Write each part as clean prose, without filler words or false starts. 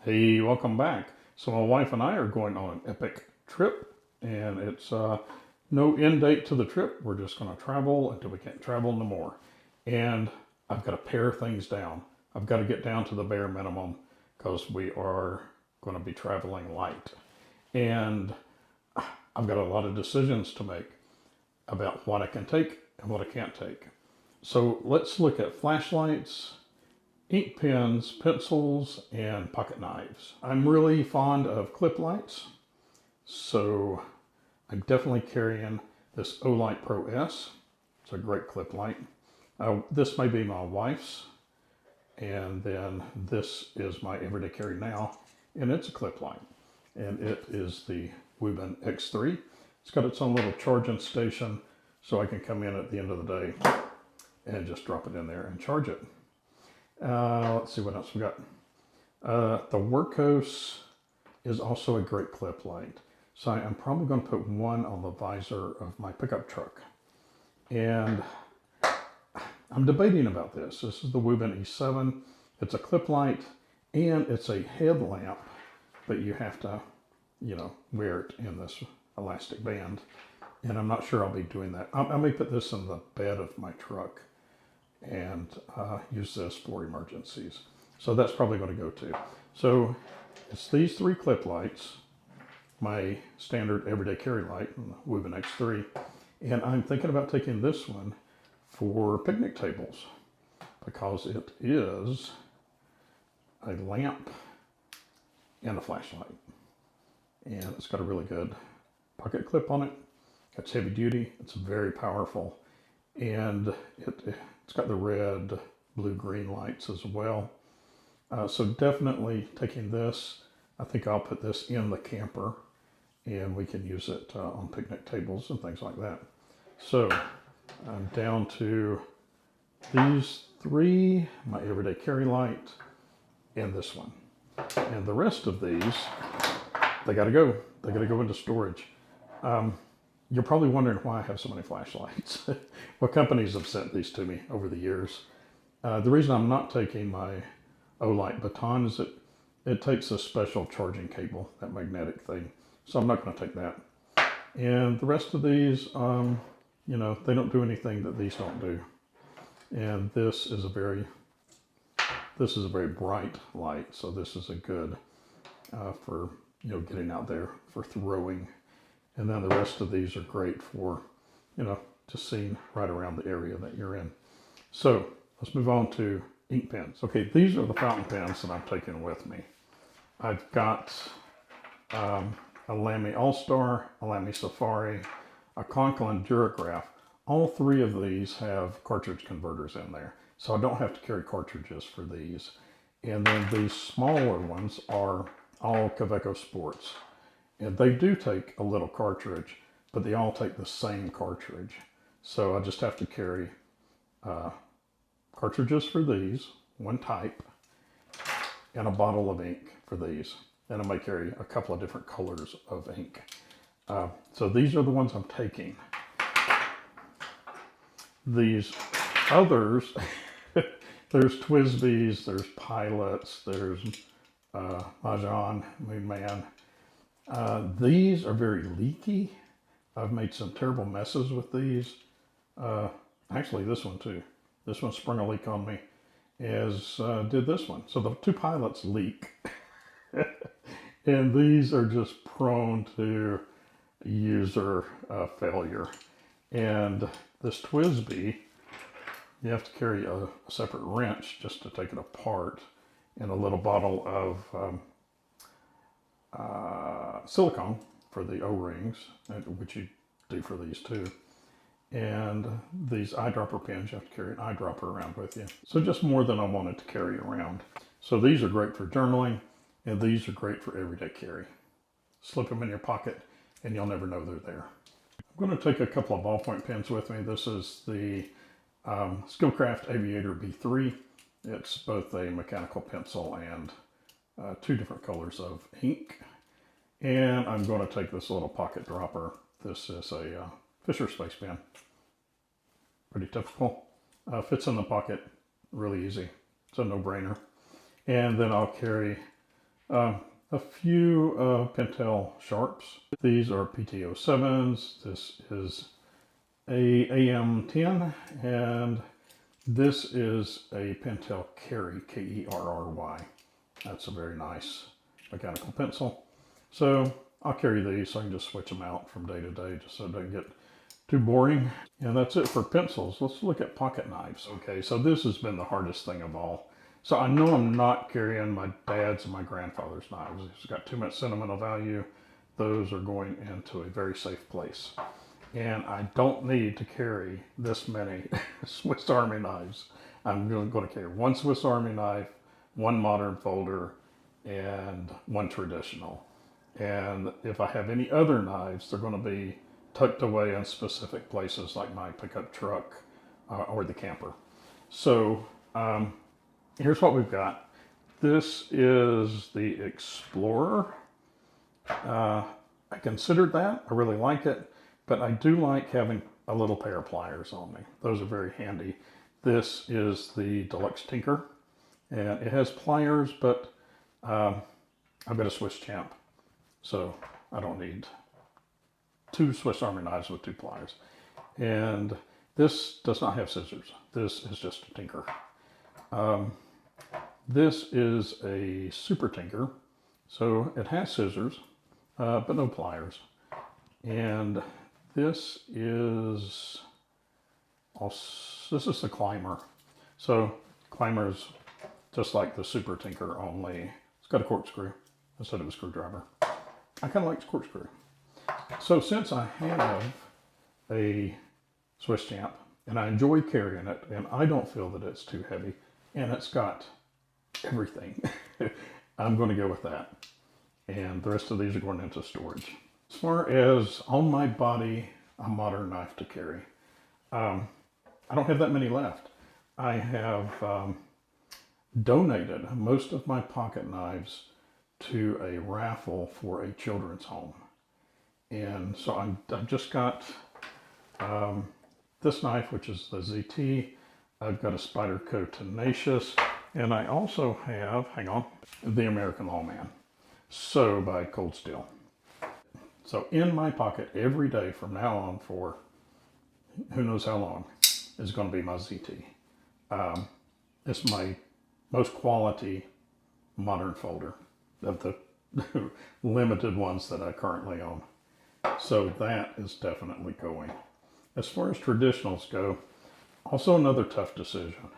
Hey, welcome back. So my wife and I are going on an epic trip, and it's no end date to the trip. We're just going to travel until we can't travel no more. And I've got to pare things down. I've got to get down to the bare minimum because we are going to be traveling light. And I've got a lot of decisions to make about what I can take and what I can't take. So let's look at flashlights, ink pens, pencils, and pocket knives. I'm really fond of clip lights, so I'm definitely carrying this Olight Pro S. It's a great clip light. This may be my wife's, and then this is my everyday carry now, and it's a clip light, and it is the Wubin X3. It's got its own little charging station, so I can come in at the end of the day and just drop it in there and charge it. Let's see what else we got. The Workhorse is also a great clip light. So I'm probably going to put one on the visor of my pickup truck. And I'm debating about this. This is the Wubin E7. It's a clip light and it's a headlamp, but you have to, wear it in this elastic band. And I'm not sure I'll be doing that. I may put this in the bed of my truck and use this for emergencies. So that's probably going to go too. So it's these three clip lights, my standard everyday carry light, the Wubin X3, and I'm thinking about taking this one for picnic tables because it is a lamp and a flashlight. And it's got a really good pocket clip on it. It's heavy duty, it's very powerful, and it's got the red, blue, green lights as well. So definitely taking this. I think I'll put this in the camper and we can use it on picnic tables and things like that. So I'm down to these three, my everyday carry light and this one. And the rest of these, they gotta go. They gotta go into storage. You're probably wondering why I have so many flashlights. Well, companies have sent these to me over the years. The reason I'm not taking my Olight baton is that it takes a special charging cable, that magnetic thing. So I'm not going to take that. And the rest of these, they don't do anything that these don't do. And this is a very bright light. So this is a good for getting out there for throwing. And then the rest of these are great for, just seeing right around the area that you're in. So let's move on to ink pens. Okay, these are the fountain pens that I'm taking with me. I've got a Lamy All-Star, a Lamy Safari, a Conklin Durograph. All three of these have cartridge converters in there, so I don't have to carry cartridges for these. And then these smaller ones are all Kaweco Sports. And they do take a little cartridge, but they all take the same cartridge. So I just have to carry cartridges for these, one type, and a bottle of ink for these. And I may carry a couple of different colors of ink. So these are the ones I'm taking. These others, there's Twisbees, there's Pilots, there's Mahjong, Moon Man. These are very leaky. I've made some terrible messes with these. Actually, this one too. This one sprung a leak on me, as did this one. So the two Pilots leak. And these are just prone to user failure. And this Twisbee, you have to carry a separate wrench just to take it apart, and a little bottle of silicone for the O-rings, which you do for these too. And these eyedropper pens, you have to carry an eyedropper around with you. So just more than I wanted to carry around. So these are great for journaling, and these are great for everyday carry. Slip them in your pocket and you'll never know they're there. I'm going to take a couple of ballpoint pens with me. This is the Skillcraft Aviator B3. It's both a mechanical pencil and two different colors of ink. And I'm going to take this little pocket dropper. This is a Fisher Space Pen. Pretty typical. Fits in the pocket really easy. It's a no-brainer. And then I'll carry A few Pentel Sharps. These are PT07s. This is a AM10, and this is a Pentel Kerry, Kerry. That's a very nice mechanical pencil. So I'll carry these so I can just switch them out from day to day just so it doesn't get too boring. And that's it for pencils. Let's look at pocket knives. Okay, so this has been the hardest thing of all. So I know I'm not carrying my dad's and my grandfather's knives. It's got too much sentimental value. Those are going into a very safe place. And I don't need to carry this many Swiss Army knives. I'm going to carry one Swiss Army knife, one modern folder, and one traditional. And if I have any other knives, they're going to be tucked away in specific places like my pickup truck or the camper. So here's what we've got. This is the Explorer. I considered that. I really like it, but I do like having a little pair of pliers on me. Those are very handy. This is the Deluxe Tinker, and it has pliers, but I've got a Swiss Champ, so I don't need two Swiss Army knives with two pliers. And this does not have scissors. This is just a Tinker. This is a Super Tinker, so it has scissors, but no pliers. And this is the Climber. So Climber is just like the Super Tinker, only it's got a corkscrew instead of a screwdriver. I kind of like corkscrew. So since I have a Swiss Champ and I enjoy carrying it, and I don't feel that it's too heavy, and it's got everything, I'm going to go with that. And the rest of these are going into storage. As far as on my body, a modern knife to carry, I don't have that many left. I have donated most of my pocket knives to a raffle for a children's home. And so I've just got this knife, which is the ZT. I've got a Spyderco Tenacious, and I also have, hang on, the American Lawman. So by Cold Steel. So in my pocket every day from now on for who knows how long is going to be my ZT. It's my most quality modern folder of the limited ones that I currently own. So that is definitely going. As far as traditionals go, also another tough decision.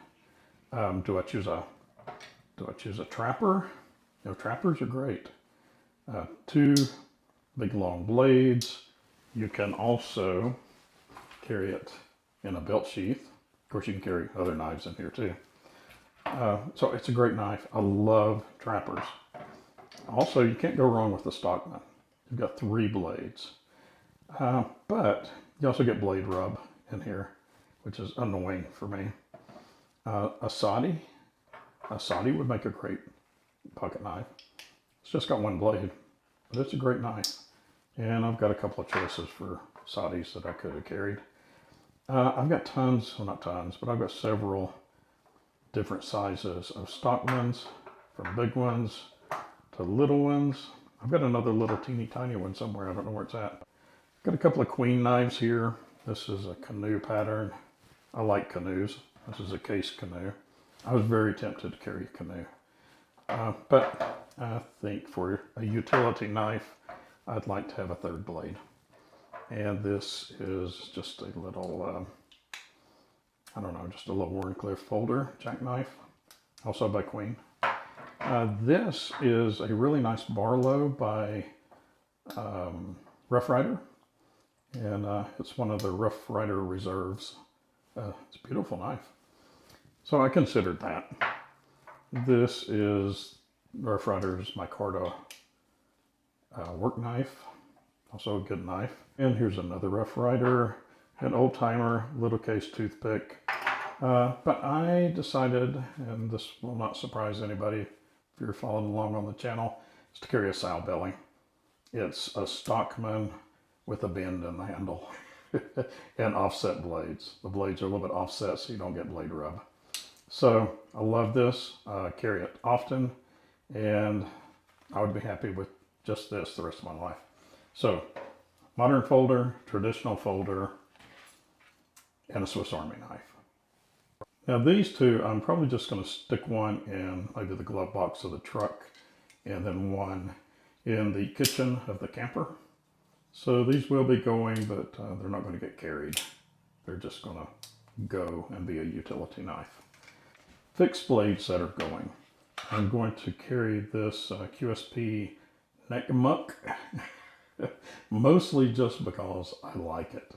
Do I choose a trapper? You know, trappers are great. Two big long blades. You can also carry it in a belt sheath. Of course, you can carry other knives in here too. So it's a great knife. I love trappers. Also, you can't go wrong with the Stockman. You've got 3 blades. But you also get blade rub in here, which is annoying for me. A Sadi would make a great pocket knife. It's just got 1 blade, but it's a great knife. And I've got a couple of choices for Sadis that I could have carried. I've got tons, well not tons, but I've got several different sizes of Stockmans, from big ones to little ones. I've got another little teeny tiny one somewhere, I don't know where it's at. Got a couple of queen knives here. This is a canoe pattern. I like canoes. This is a case canoe. I was very tempted to carry a canoe. But I think for a utility knife, I'd like to have a 3rd blade. And this is just a little, I don't know, just a little Warncliffe folder jackknife, also by Queen. This is a really nice Barlow by Rough Rider. And it's one of the Rough Rider Reserves. It's a beautiful knife. So I considered that. This is Rough Rider's micarta work knife. Also a good knife. And here's another Rough Rider, an old timer, little case toothpick. But I decided, and this will not surprise anybody if you're following along on the channel, is to carry a sow belly. It's a Stockman with a bend in the handle and offset blades. The blades are a little bit offset so you don't get blade rub. So I love this, carry it often, and I would be happy with just this the rest of my life. So, modern folder, traditional folder, and a Swiss Army knife. Now these two, I'm probably just going to stick one in maybe the glove box of the truck and then one in the kitchen of the camper. So these will be going, but they're not going to get carried. They're just going to go and be a utility knife. Fixed blades that are going. I'm going to carry this QSP neck muck, mostly just because I like it.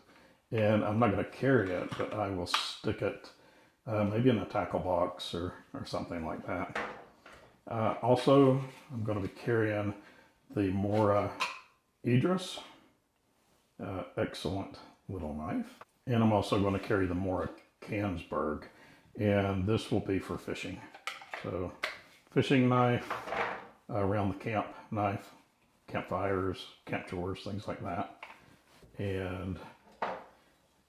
And I'm not going to carry it, but I will stick it maybe in a tackle box or something like that. Also, I'm going to be carrying the Mora Idris. Excellent little knife. And I'm also going to carry the Mora Cansberg. And this will be for fishing. So, fishing knife, around the camp knife, campfires, camp chores, things like that. And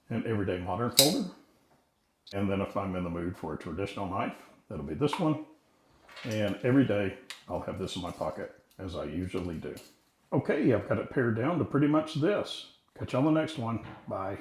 an everyday modern folder. And then if I'm in the mood for a traditional knife, that'll be this one. And every day I'll have this in my pocket, as I usually do. Okay, I've got it pared down to pretty much this. Catch you on the next one. Bye.